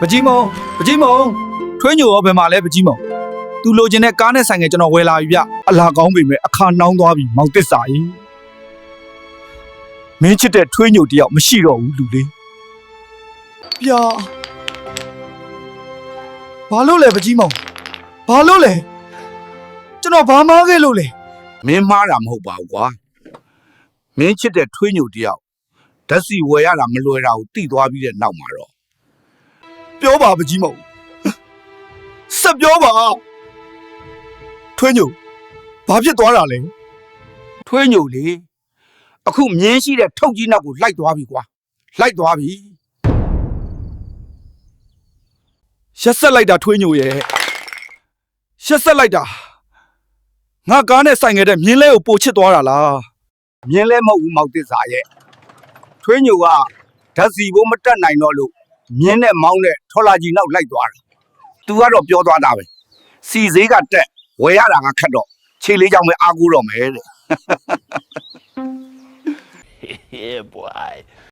ပကြီးမုံထွေးညိုရောဘယ်မှာလဲပကြီးမုံသူလိုချင်တဲ့ကားနဲ့ဆိုင်ကကျွန်တော်ဝယ်လာပြီဗျအလားကောင်းပေမဲ့အခါနှောင်းသွားပြီမောင်သစ္စာကြီးမင်းချစ်တဲ့ထွေးညိုတယောက်မရှိတော့ဘူးလူလေးဗျာဘာလို့လဲပကြီးမုံဘာလို့လဲကျွန်တော်ဘာမားခဲ့လို့လဲ မင်းမှားတာမဟုတ်ပါဘူးကွာမင်းချစ်တဲ့ထွေးညိုတယောက်ဓာတ်စီဝယ်ရတာမလွယ်တာကိုသိသွားပြီးတဲ့နောက်မှာတော့ ပြောပါပကြီးမုံဆက်ပြောပါထွေးညိုဘာဖြစ်သွားတာလဲ ထွေးညိုလေအခုမြင်းရှိတဲ့ထုတ်ကြီးနောက်ကိုလိုက်သွားပြီကွာလိုက်သွားပြီ ရက်ဆက်လိုက်တာထွေးညိုရဲ့ရက်ဆက်လိုက်တာငါကားနဲ့ဆိုင်ခဲ့တဲ့မြင်းလဲကိုပိုချစ်သွားတာလား မြင်းလဲမဟုတ်ဘူးမောက်သစ္စာရဲ့ထွေးညိုကဓာတ်စီဘိုးမတက်နိုင်တော့လို့မြင်းနဲ့မောင်းနဲ့ထော်လာကြီးနောက်လိုက်သွားတာသူကတော့ပြောသွားတာပဲစီဈေးကတက်ဝယ်ရတာကခက်တော့ခြေလေးချောင်းပဲအားကိုးတော့မယ်တဲ့ Yeah, boy.